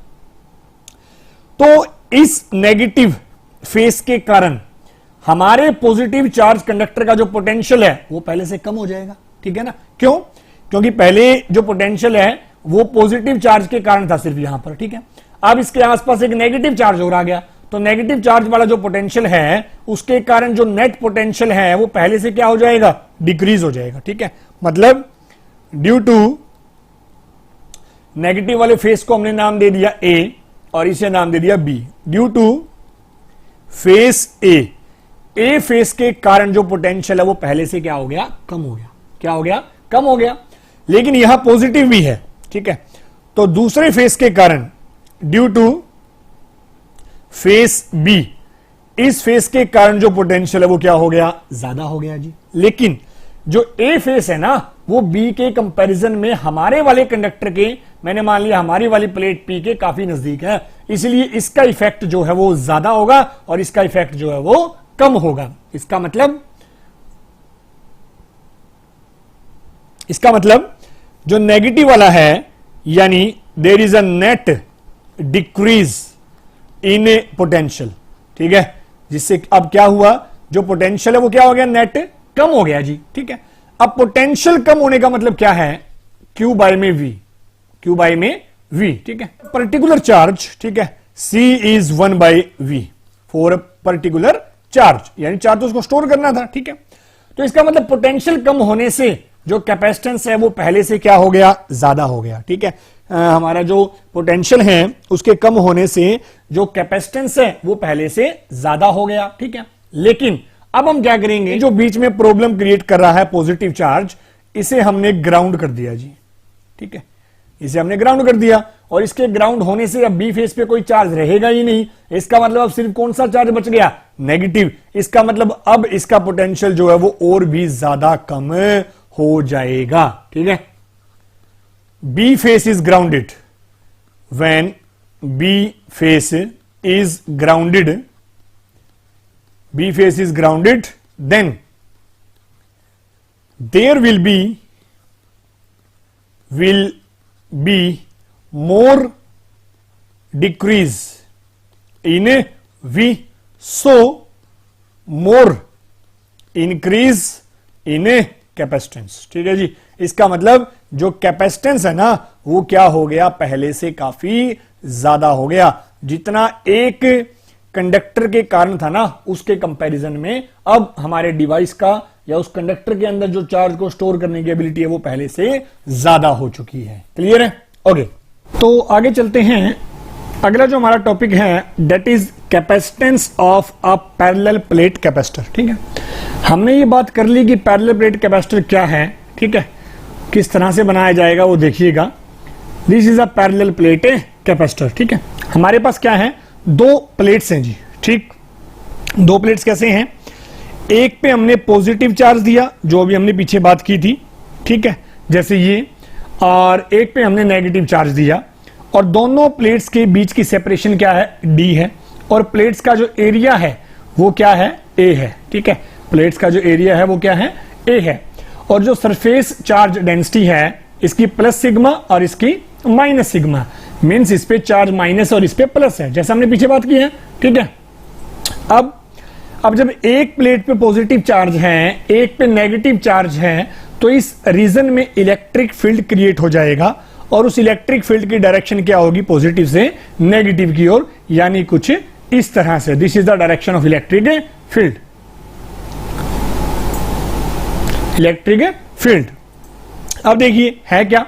तो इस नेगेटिव फेस के कारण हमारे पॉजिटिव चार्ज कंडक्टर का जो पोटेंशियल है वो पहले से कम हो जाएगा, ठीक है ना। क्यों, क्योंकि पहले जो पोटेंशियल है वो पॉजिटिव चार्ज के कारण था सिर्फ यहां पर, ठीक है। अब इसके आसपास एक नेगेटिव चार्ज हो रहा गया, तो नेगेटिव चार्ज वाला जो पोटेंशियल है उसके कारण जो नेट पोटेंशियल है वो पहले से क्या हो जाएगा, डिक्रीज हो जाएगा, ठीक है। मतलब ड्यू टू नेगेटिव वाले फेस को हमने नाम दे दिया A और इसे नाम दे दिया B। Due to face A face के कारण जो पोटेंशियल है वो पहले से क्या हो गया, कम हो गया। क्या हो गया, कम हो गया। लेकिन यहां पॉजिटिव भी है, ठीक है। तो दूसरे फेस के कारण ड्यू टू फेस B, इस फेस के कारण जो पोटेंशियल है वो क्या हो गया, ज्यादा हो गया जी। लेकिन जो A फेस है ना वो B के कंपैरिजन में हमारे वाले कंडक्टर के, मैंने मान लिया हमारी वाली प्लेट P के काफी नजदीक है, इसलिए इसका इफेक्ट जो है वो ज्यादा होगा और इसका इफेक्ट जो है वो कम होगा। इसका मतलब जो नेगेटिव वाला है, यानी there is a net decrease in a potential, ठीक है, जिससे अब क्या हुआ, जो पोटेंशियल है वो क्या हो गया, नेट कम हो गया जी, ठीक है। अब पोटेंशियल कम होने का मतलब क्या है, Q बाई में V, Q बाई में V, ठीक है। पर्टिकुलर चार्ज, ठीक है, C is 1/V for a particular charge, यानी चार्ज तो उसको स्टोर करना था, ठीक है। तो इसका मतलब पोटेंशियल कम होने से जो कैपेसिटेंस है वो पहले से क्या हो गया, ज्यादा हो गया, ठीक है। हमारा जो पोटेंशियल है उसके कम होने से जो कैपेसिटेंस है वो पहले से ज्यादा हो गया, ठीक है। लेकिन अब हम क्या करेंगे, जो बीच में प्रॉब्लम क्रिएट कर रहा है पॉजिटिव चार्ज, इसे हमने ग्राउंड कर दिया जी, ठीक है। इसे हमने ग्राउंड कर दिया और इसके ग्राउंड होने से अब बी फेस पे कोई चार्ज रहेगा ही नहीं। इसका मतलब अब सिर्फ कौन सा चार्ज बच गया, नेगेटिव। इसका मतलब अब इसका पोटेंशियल जो है वो और भी ज्यादा कम हो जाएगा, ठीक है। B face is grounded, when B face is grounded, B face is grounded, then there will be more decrease in V, so more increase in capacitance, ठीक है जी। इसका मतलब जो कैपेसिटेंस है ना वो क्या हो गया, पहले से काफी ज्यादा हो गया। जितना एक कंडक्टर के कारण था ना उसके कंपैरिजन में अब हमारे डिवाइस का या उस कंडक्टर के अंदर जो चार्ज को स्टोर करने की एबिलिटी है वो पहले से ज्यादा हो चुकी है। क्लियर है? ओके, तो आगे चलते हैं। अगला जो हमारा टॉपिक है that is capacitance of a parallel plate capacitor, ठीक है। हमने ये बात कर ली कि पैरेलल प्लेट कैपेसिटर क्या है, ठीक है, किस तरह से बनाया जाएगा वो देखिएगा। This is a parallel plate capacitor, ठीक है। हमारे पास क्या है, दो प्लेट्स हैं जी, ठीक। दो प्लेट्स कैसे हैं, एक पे हमने पॉजिटिव चार्ज दिया जो अभी हमने पीछे बात की थी, ठीक है, जैसे ये, और एक पे हमने नेगेटिव चार्ज दिया, और दोनों प्लेट्स के बीच की सेपरेशन क्या है, डी है, और प्लेट्स का जो एरिया है वो क्या है, ए है, ठीक है। प्लेट्स का जो एरिया है वो क्या है, ए है, और जो सरफेस चार्ज डेंसिटी है इसकी प्लस सिग्मा और इसकी माइनस सिग्मा, मीन्स इस पे चार्ज माइनस और इस पे प्लस है, जैसा हमने पीछे बात की है, ठीक है। अब जब एक प्लेट पे पॉजिटिव चार्ज है, एक पे नेगेटिव चार्ज है, तो इस रीजन में इलेक्ट्रिक फील्ड क्रिएट हो जाएगा, और उस इलेक्ट्रिक फील्ड की डायरेक्शन क्या होगी, पॉजिटिव से नेगेटिव की ओर, यानी कुछ इस तरह से। This is the direction of electric field, electric field. अब देखिए है क्या,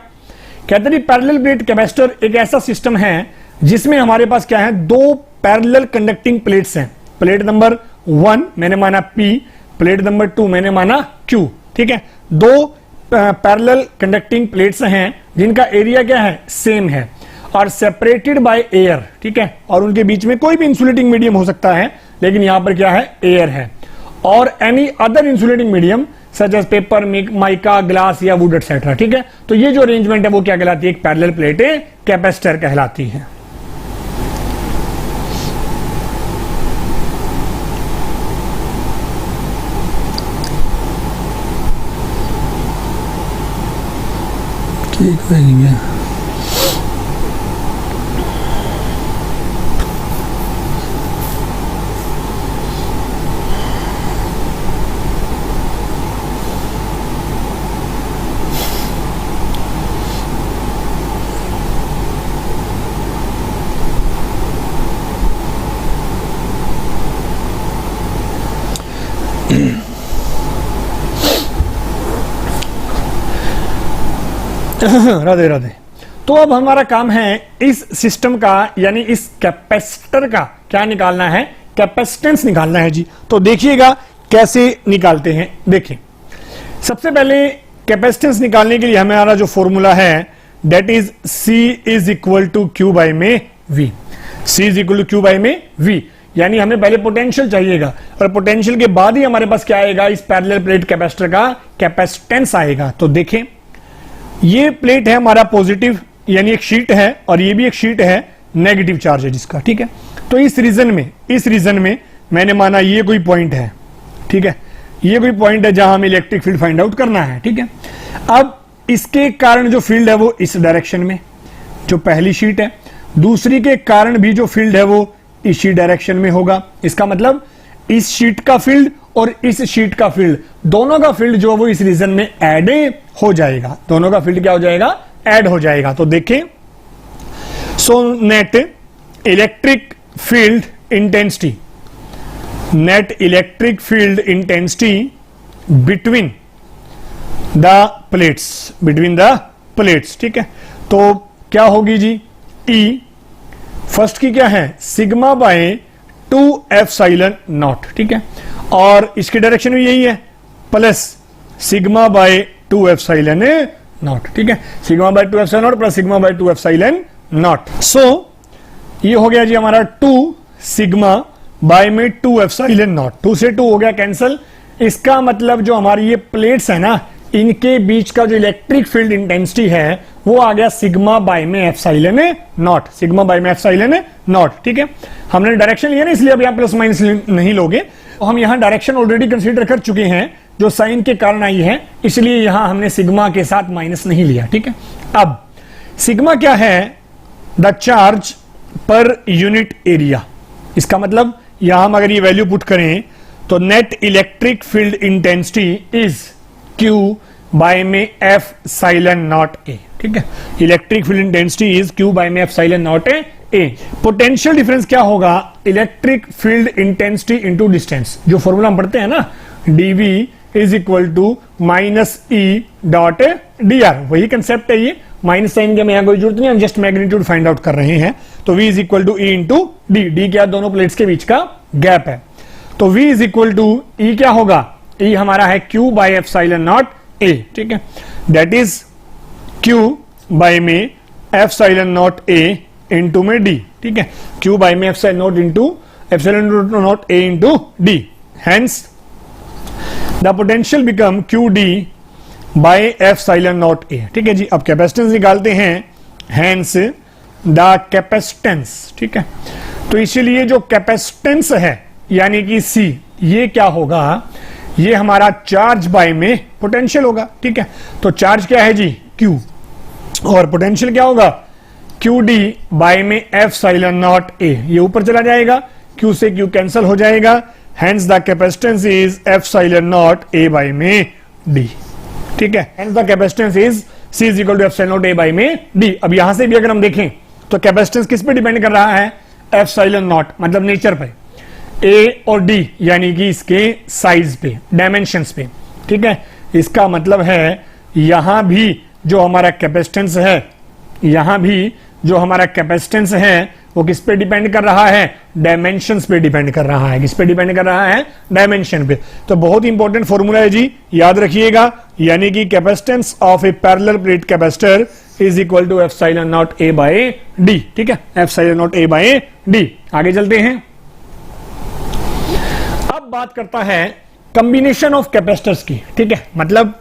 कहते हैं पैरेलल प्लेट कैपेसिटर एक ऐसा सिस्टम है जिसमें हमारे पास क्या है, दो पैरेलल कंडक्टिंग प्लेट्स हैं। प्लेट नंबर 1 मैंने माना P, प्लेट नंबर 2 मैंने माना Q, ठीक है। दो पैरेलल कंडक्टिंग प्लेट्स हैं जिनका एरिया क्या है, सेम है, और सेपरेटेड बाय एयर, ठीक है। और उनके बीच में कोई भी इंसुलेटिंग मीडियम हो सकता है, लेकिन यहां पर क्या है, एयर है, और any other insulating medium such as paper, mica, glass या वुड एटसेट्रा, ठीक है। तो ये जो अरेंजमेंट है वो क्या कहलाती है, एक पैरेलल प्लेट कैपेसिटर कहलाती है। ठीक है, राधे राधे। तो अब हमारा काम है इस सिस्टम का, यानी इस कैपेसिटर का क्या निकालना है, कैपेसिटेंस निकालना है जी। तो देखिएगा कैसे निकालते हैं। देखिए, सबसे पहले कैपेसिटेंस निकालने के लिए हमारा जो फॉर्मूला है that is C is equal to Q by में V। C is equal to Q by में V, यानी हमें पहले पोटेंशियल चाहिएगा, और पोटेंशियल के बाद ही हमारे पास क्या आएगा, इस पैरेलल प्लेट कैपेसिटर का कैपेसिटेंस आएगा। तो देखें, ये प्लेट है हमारा पॉजिटिव, यानी एक शीट है, और ये भी एक शीट है, नेगेटिव चार्ज है जिसका, ठीक है। तो इस रीजन में मैंने माना ये कोई पॉइंट है, ठीक है, ये कोई पॉइंट है जहां हमें इलेक्ट्रिक फील्ड फाइंड आउट करना है, ठीक है। अब इसके कारण जो फील्ड है वो इस डायरेक्शन में, जो पहली शीट है, दूसरी के कारण भी जो फील्ड है वो इसी डायरेक्शन में होगा। इसका मतलब इस शीट का फील्ड और इस शीट का फील्ड, दोनों का फील्ड जो वो इस रीजन में ऐड हो जाएगा, दोनों का फील्ड क्या हो जाएगा, ऐड हो जाएगा। तो देखें, so net electric field intensity, net electric field intensity between the plates, ठीक है। तो क्या होगी जी, ई फर्स्ट की क्या है, सिग्मा बाय 2 एप्सिलॉन नॉट, ठीक है, और इसकी डायरेक्शन भी यही है, plus sigma by 2 epsilon naught, ठीक है, sigma by 2 epsilon naught plus sigma by 2 epsilon naught. So ये हो गया जी हमारा 2 सिग्मा बाय में 2 एप्सिलॉन नॉट, 2 से 2 हो गया कैंसल। इसका मतलब जो हमारी ये प्लेट्स है ना, इनके बीच का जो इलेक्ट्रिक फील्ड इंटेंसिटी है वो आ गया सिग्मा बाय में एप्सिलॉन नॉट, सिग्मा बाय में एप्सिलॉन नॉट, ठीक है। हमने डायरेक्शन लिया ना, इसलिए अब यहां प्लस माइनस नहीं लोगे, तो हम यहां डायरेक्शन ऑलरेडी कंसीडर कर चुके हैं जो साइन के कारण आई है, इसलिए यहां हमने सिग्मा के साथ माइनस नहीं लिया, ठीक है। अब सिग्मा क्या है, the charge per unit area. इसका मतलब यहां हम अगर ये वैल्यू पुट करें तो net electric field intensity is Q by में एप्सिलॉन नॉट ए, ठीक है। Electric field intensity is Q by में epsilon naught A. Potential difference क्या होगा, electric field intensity into distance, जो फॉर्मूला हम पढ़ते हैं ना, dV is equal to minus E dot D R, वही कंसेप्ट है ये, माइनस साइन के में यहां कोई जरूरत नहीं, हम जस्ट मैग्नीट्यूड फाइंड आउट कर रहे हैं। तो V is equal to E into d, d क्या दोनों प्लेट्स के बीच का गैप है, तो V इज इक्वल टू ई क्या होगा, ई हमारा है Q by epsilon naught A, ठीक है, दैट इज Q बाय में एप्सिलॉन नॉट ए इंटू में डी, ठीक है, Q बाय में epsilon not into epsilon naught A into D, hence the potential become QD by epsilon naught A, ठीक है जी। अब कैपेसिटेंस निकालते हैं, हेंस द कैपेसिटेंस, ठीक है, तो इसीलिए जो कैपेसिटेंस है यानी कि C, ये क्या होगा, ये हमारा चार्ज बाय में पोटेंशियल होगा, ठीक है। तो चार्ज क्या है जी, Q, और पोटेंशियल क्या होगा, QD बाय में एप्सिलॉन नॉट ए, ये ऊपर चला जाएगा, Q से Q कैंसिल हो जाएगा, hence the capacitance is epsilon naught A by में डी, ठीक है, hence the capacitance is C is equal to epsilon naught A by में डी। अब यहां से भी अगर हम देखें तो कैपेसिटेंस किस पे डिपेंड कर रहा है, एप्सिलॉन नॉट, मतलब नेचर पे, ए और डी यानी कि इसके साइज पे, डायमेंशंस पे, ठीक है। इसका मतलब है यहां भी जो हमारा कैपेसिटेंस है, यहां भी जो हमारा कैपेसिटेंस है वो किस पे डिपेंड कर रहा है, डायमेंशंस पे डिपेंड कर रहा है, किस पे डिपेंड कर रहा है, डायमेंशन पे। तो बहुत इंपॉर्टेंट फॉर्मूला है जी, याद रखिएगा, यानी कि capacitance of a parallel plate capacitor is equal to epsilon naught A by d, ठीक है, epsilon naught A by d. आगे चलते हैं, अब बात करता है कॉम्बिनेशन ऑफ कैपेसिटर्स की, ठीक है, मतलब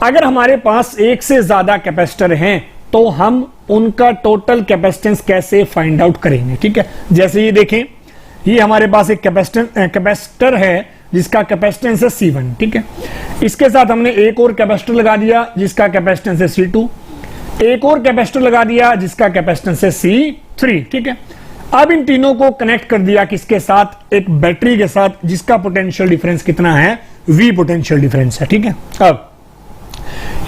अगर हमारे पास एक से ज्यादा कैपेसिटर हैं तो हम उनका टोटल कैपेसिटेंस कैसे फाइंड आउट करेंगे, ठीक है। जैसे ये देखें, ये हमारे पास एक कैपेसिटर है जिसका कैपेसिटेंस है C1, ठीक है, इसके साथ हमने एक और कैपेसिटर लगा दिया जिसका कैपेसिटेंस है C2, एक और कैपेसिटर लगा दिया जिसका कैपेसिटेंस है C3, ठीक है। अब इन तीनों को कनेक्ट कर दिया किसके साथ, एक बैटरी के साथ जिसका पोटेंशियल डिफरेंस कितना है, V पोटेंशियल डिफरेंस है, ठीक है। अब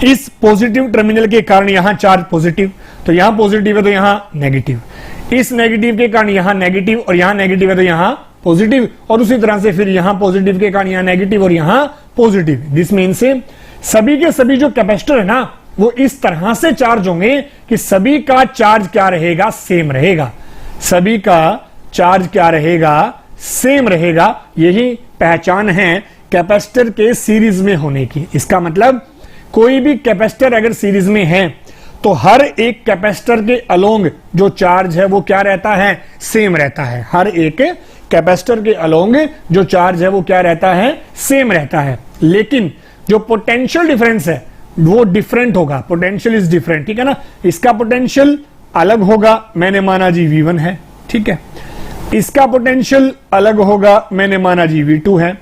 इस पॉजिटिव टर्मिनल के कारण यहां चार्ज पॉजिटिव, तो यहां पॉजिटिव है तो यहां नेगेटिव, इस नेगेटिव के कारण यहां नेगेटिव और यहां नेगेटिव है तो यहां पॉजिटिव, और उसी तरह से फिर यहां पॉजिटिव के कारण यहां नेगेटिव और यहां पॉजिटिव। दिस मीन्स सभी के सभी जो कैपेसिटर है ना वो इस तरह से चार्ज होंगे कि सभी का चार्ज क्या रहेगा, सेम रहेगा, सभी का चार्ज क्या रहेगा, सेम रहेगा। यही पहचान है कैपेसिटर के सीरीज में होने की। इसका मतलब कोई भी कैपेसिटर अगर सीरीज में है तो हर एक कैपेसिटर के अलोंग जो चार्ज है वो क्या रहता है, सेम रहता है। हर एक कैपेसिटर के अलोंग जो चार्ज है वो क्या रहता है, सेम रहता है। लेकिन जो पोटेंशियल डिफरेंस है वो डिफरेंट होगा, पोटेंशियल इज डिफरेंट, ठीक है ना। इसका पोटेंशियल अलग होगा, मैंने माना जी V1 है, ठीक है। इसका पोटेंशियल अलग होगा, मैंने माना जी V2 है,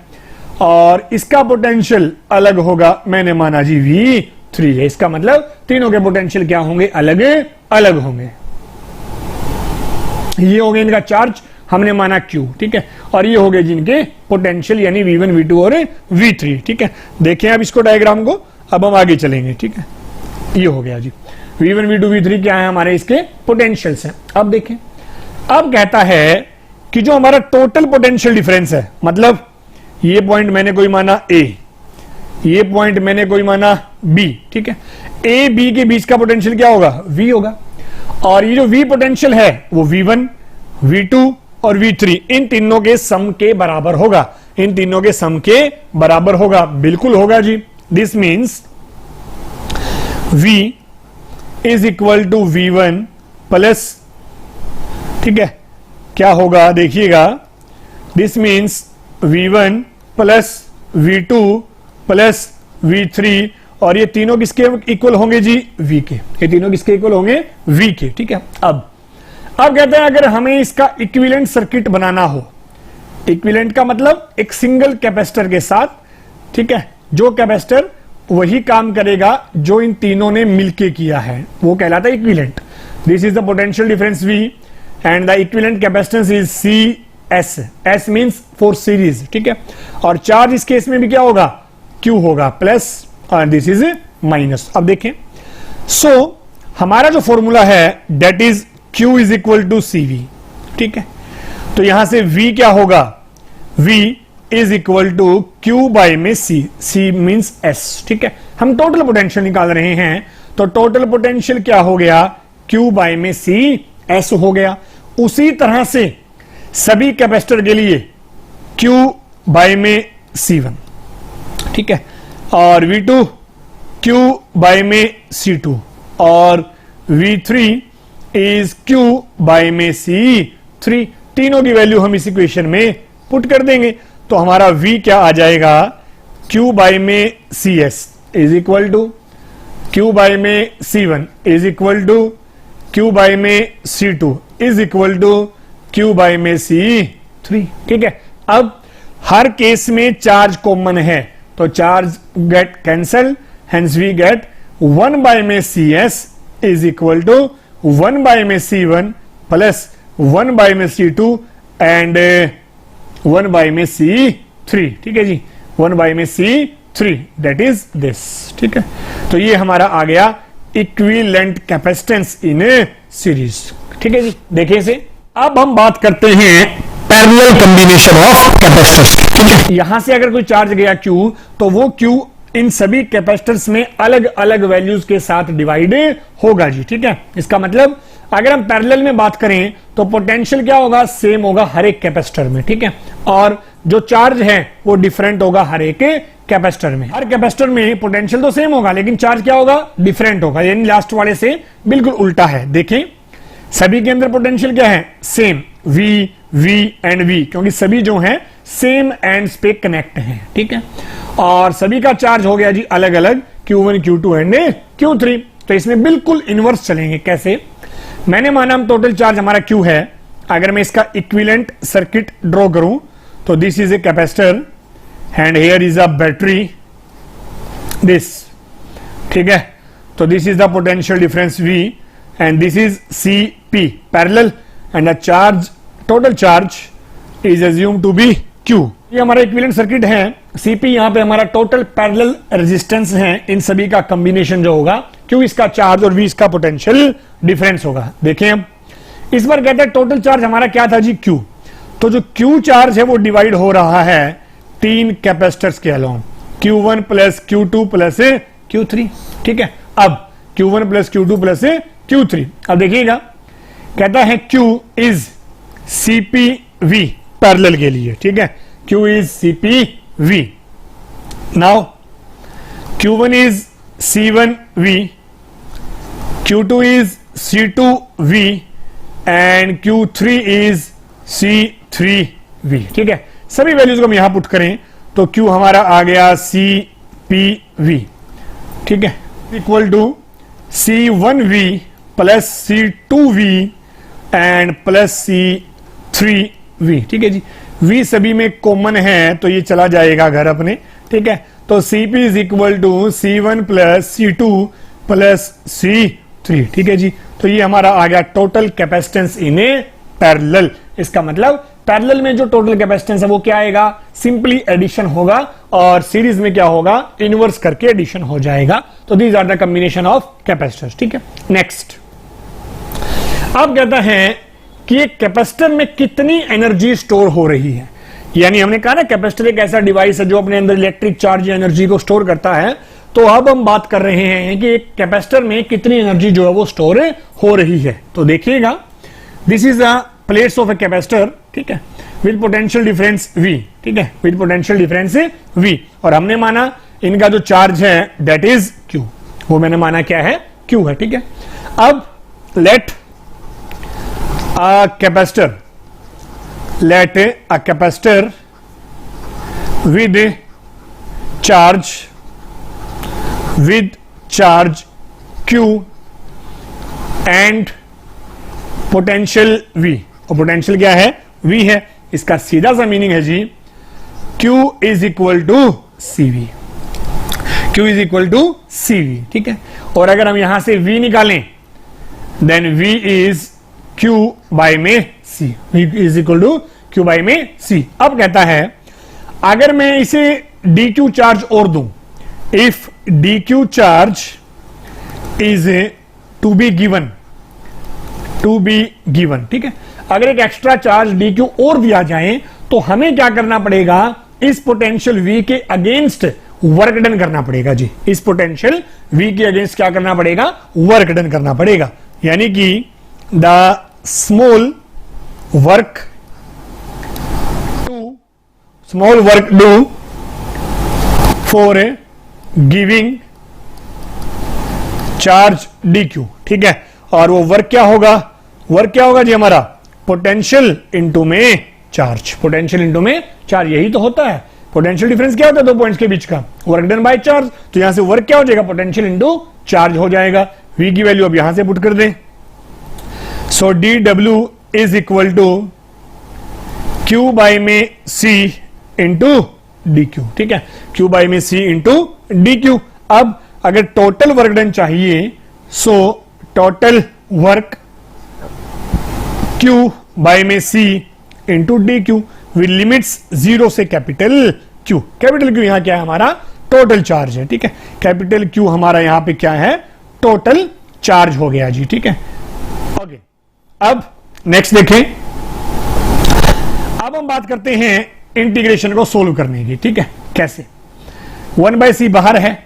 और इसका पोटेंशियल अलग होगा, मैंने माना जी V3 है। इसका मतलब तीनों के पोटेंशियल क्या होंगे, अलग अलग होंगे। ये हो गए इनका चार्ज, हमने माना Q, ठीक है, और ये हो गए जिनके पोटेंशियल यानी V1, V2 और V3, ठीक है। देखें अब इसको डायग्राम को, अब हम आगे चलेंगे, ठीक है। ये हो गया जी V1, V2, V3 क्या है हमारे इसके पोटेंशियल्स हैं। अब देखें अब कहता है कि जो हमारा टोटल पोटेंशियल डिफरेंस है, मतलब ये पॉइंट मैंने कोई माना ए, ये पॉइंट मैंने कोई माना बी, ठीक है, ए बी के बीच का पोटेंशियल क्या होगा, वी होगा। और ये जो वी पोटेंशियल है वो V1, V2 और V3 इन तीनों के सम के बराबर होगा, इन तीनों के सम के बराबर होगा, बिल्कुल होगा जी। This means V is equal to V1 plus, ठीक है, क्या होगा देखिएगा, this means V1 plus V2 plus V3, और ये तीनों किसके इक्वल होंगे जी, V के, ये तीनों किसके इक्वल होंगे, V के, ठीक है। अब कहते हैं अगर हमें इसका इक्विवेलेंट सर्किट बनाना हो, इक्विवेलेंट का मतलब एक सिंगल कैपेसिटर के साथ, ठीक है, जो कैपेसिटर वही काम करेगा जो इन तीनों ने मिलके किया है, वो कहलाता है equivalent. This is the potential difference V and the equivalent capacitance is CS, S means for series, ठीक है। और चार्ज इस केस में भी क्या होगा, Q होगा प्लस, और दिस इज माइनस। अब देखें, सो हमारा जो फॉर्मूला है that is Q is equal to CV, ठीक है। तो यहां से V क्या होगा, V is equal to Q by में C, C मींस S, ठीक है। हम टोटल पोटेंशियल निकाल रहे हैं, तो टोटल पोटेंशियल क्या हो गया, Q बाई में C S हो गया। उसी तरह से सभी कैपेसिटर के लिए Q बाई में C1, ठीक है, और V2 Q बाई में C2, और V3 इज Q बाई में C3। तीनों की वैल्यू हम इस इक्वेशन में पुट कर देंगे, तो हमारा V क्या आ जाएगा, Q बाई में CS is equal to Q by में C1 is equal to Q by में C2 is equal to Q by में C3, ठीक है। अब हर केस में चार्ज कॉमन है, तो charge get cancel, hence we get 1 by में CS is equal to 1 by में C1 प्लस 1 बाई में C2 एंड 1 बाई में C3, ठीक है जी, 1 बाई में C3, दैट इज दिस, ठीक है। तो ये हमारा आ गया इक्विवेलेंट कैपेसिटेंस इन सीरीज, ठीक है जी। देखिए इसे, अब हम बात करते हैं पैरेलल कॉम्बिनेशन ऑफ कैपेसिटर्स, ठीक है। यहां से अगर कोई चार्ज गया Q, तो वो Q इन सभी कैपेसिटर्स में अलग अलग वैल्यूज के साथ डिवाइड होगा जी, ठीक है। इसका मतलब अगर हम पैरेलल में बात करें तो पोटेंशियल क्या होगा, सेम होगा हर एक कैपेसिटर में, ठीक है, और जो चार्ज है वो डिफरेंट होगा हर एक कैपेसिटर में। हर कैपेसिटर में पोटेंशियल तो सेम होगा लेकिन चार्ज क्या होगा, डिफरेंट होगा, यानी लास्ट वाले से बिल्कुल उल्टा है। देखें, सभी के अंदर पोटेंशियल क्या है, सेम, V एंड V, क्योंकि सभी जो हैं सेम एंड्स पे कनेक्ट हैं, ठीक है। और सभी का चार्ज हो गया जी अलग अलग, Q1 Q2 एंड Q3। तो इसमें बिल्कुल इनवर्स चलेंगे। कैसे, मैंने माना हम टोटल चार्ज हमारा Q है, अगर मैं इसका इक्विवेलेंट सर्किट ड्रॉ करूं तो this is a capacitor and here is a battery, this, ठीक है। तो this is the potential difference V and this is CP parallel and the charge, total charge is assume to be Q। ये हमारा equivalent circuit है। CP यहां पे हमारा total parallel resistance है, इन सभी का कॉम्बिनेशन जो होगा, Q इसका चार्ज और V इसका पोटेंशियल डिफरेंस होगा। देखें, अब इस बार कहते हैं टोटल चार्ज हमारा क्या था जी, Q। तो जो Q चार्ज है वो डिवाइड हो रहा है 3 कैपेसिटर्स के along, Q1 plus Q2 plus Q3, ठीक है। अब Q1 plus Q2 plus Q3, अब देखिएगा कहता है Q इज CPV पैरेलल के लिए, ठीक है, Q is CPV। Now Q1 is C1V, Q2 is C2V and Q3 is C3V, ठीक है। सभी वैल्यूज को हम यहां पुट करें तो Q हमारा आ गया CPV, ठीक है, equal to C1V plus C2V and plus C3V, ठीक है जी। V सभी में कॉमन है तो ये चला जाएगा घर अपने, ठीक है। तो CP is equal to C1 plus C2 plus C3, ठीक है जी। तो ये हमारा आ गया total capacitance in a parallel. इसका मतलब पैरेलल में जो टोटल कैपेसिटेंस है वो क्या आएगा, सिंपली एडिशन होगा, और सीरीज में क्या होगा, इनवर्स करके एडिशन हो जाएगा। तो these are the combination of capacitors, ठीक है। नेक्स्ट, अब कहता है कि एक कैपेसिटर में कितनी एनर्जी स्टोर हो रही है। यानी हमने कहा ना कैपेसिटर एक ऐसा डिवाइस है जो अपने अंदर इलेक्ट्रिक चार्ज या एनर्जी को स्टोर करता है। तो अब हम बात कर रहे हैं कि एक कैपेसिटर में कितनी एनर्जी जो है वो स्टोर हो रही है। तो देखिएगा, this is a plates of a capacitor, ठीक है, विद पोटेंशियल डिफरेंस V, ठीक है, विद पोटेंशियल डिफरेंस V। और हमने माना इनका जो चार्ज है दैट इज Q, वो मैंने माना क्या है, Q है, ठीक है। अब let a capacitor with charge Q and potential V, और पोटेंशियल क्या है, V है। इसका सीधा सा मीनिंग है जी Q is equal to CV, Q is equal to CV, ठीक है। और अगर हम यहां से V निकालें then V is Q by में C, V is equal to Q by में C। अब कहता है अगर मैं इसे dq चार्ज और दूं, if dq charge is to be given, ठीक है, अगर एक एक्स्ट्रा चार्ज dq और दिया जाए तो हमें क्या करना पड़ेगा, इस पोटेंशियल V के अगेंस्ट वर्क डन करना पड़ेगा जी। इस पोटेंशियल V के अगेंस्ट क्या करना पड़ेगा, वर्क डन करना पड़ेगा। यानी कि the small work do for giving charge dq, ठीक है। और वो वर्क क्या होगा, जी हमारा पोटेंशियल इनटू में चार्ज, पोटेंशियल इनटू में चार्ज, यही तो होता है। पोटेंशियल डिफरेंस क्या होता है दो पॉइंट्स के बीच का, वर्क डन बाय चार्ज। तो यहां से वर्क क्या हो जाएगा, पोटेंशियल इनटू चार्ज हो जाएगा। V की वैल्यू अब यहां से पुट कर दें, so dw is equal to Q by में C इंटू dq, ठीक है, Q बाय में C इंटू dq। अब अगर टोटल वर्क डन चाहिए, so total work Q by में C into dq with limits 0 से कैपिटल Q। कैपिटल Q यहां क्या है, हमारा टोटल चार्ज है, ठीक है। कैपिटल Q हमारा यहां पे क्या है, टोटल चार्ज हो गया जी, ठीक है। ओके, अब नेक्स्ट देखें, अब हम बात करते हैं इंटीग्रेशन को सोल्व करने की, ठीक है। कैसे, 1/c बाहर है,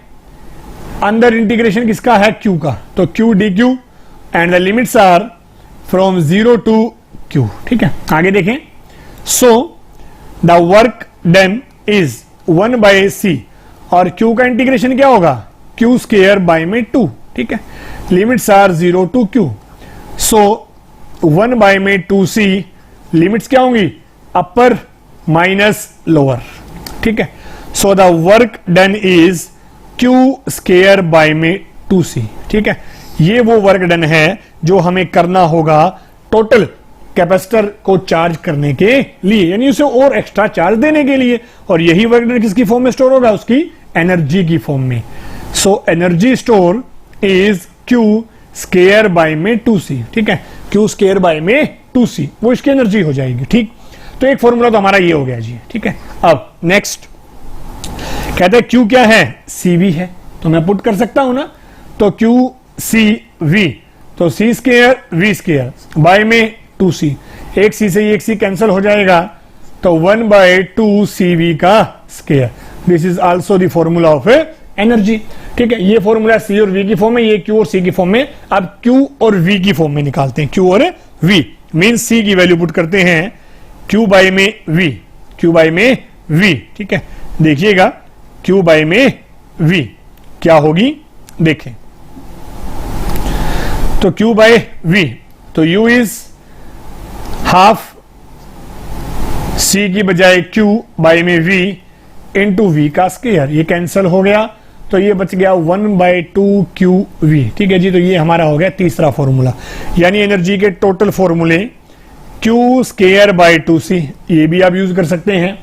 अंदर इंटीग्रेशन किसका है, Q का, तो Q dq and the limits are from 0 to Q, ठीक है। आगे देखें, so the work done is 1/c और Q का इंटीग्रेशन क्या होगा, Q स्क्वायर बाय में 2, ठीक है। Limits are 0 to Q, so 1/2c limits क्या होंगी, अपर माइनस लोअर, ठीक है। So the work done is Q square by में 2c, ठीक है। ये वो वर्क डन है जो हमें करना होगा टोटल कैपेसिटर को चार्ज करने के लिए, यानी उसे और एक्स्ट्रा चार्ज देने के लिए। और यही वर्क डन किसकी फॉर्म में स्टोर होगा, उसकी एनर्जी की फॉर्म में। So energy store is Q square by में 2c, ठीक है, Q स्क्वायर बाय में 2c, वो इसकी एनर्जी हो जाएगी, ठीक। तो एक फॉर्मूला तो हमारा ये हो गया जी, ठीक है। अब नेक्स्ट कहते हैं Q क्या है, CV है, तो मैं पुट कर सकता हूं ना, तो Q CV, तो C square V square by में 2c, एक C से एक C कैंसिल हो जाएगा, तो 1/2 CV का square. This is also the formula of energy, ठीक है। ये फॉर्मूला C और V की फॉर्म में, ये Q और C की फॉर्म में। अब Q और V की फॉर्म में निकालते हैं, Q और V मीन C की वैल्यू पुट करते हैं Q बाय में V, Q बाय में V, ठीक है। देखिएगा Q बाय में V क्या होगी, देखें, तो Q बाय V, तो U इज हाफ C की बजाय Q बाय में V इंटू V का स्क्वायर, ये कैंसिल हो गया, तो ये बच गया 1/2 QV, ठीक है जी। तो ये हमारा हो गया तीसरा फॉर्मूला, यानी एनर्जी के टोटल फॉर्मूले Q स्क्वायर बाय 2c, ये भी आप यूज कर सकते हैं,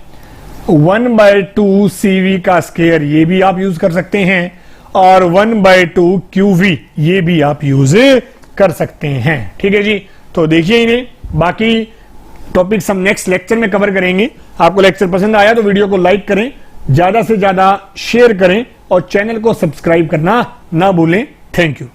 1/2 CV का स्क्वायर, ये भी आप यूज कर सकते हैं, और 1/2 QV, ये भी आप यूज कर सकते हैं, ठीक है जी। तो देखिए इन्हें, बाकी टॉपिक्स हम नेक्स्ट लेक्चर में कवर करेंगे। आपको लेक्चर पसंद आया तो वीडियो को लाइक करें, ज्यादा से ज्यादा शेयर करें और चैनल को सब्सक्राइब करना ना भूलें। Thank you.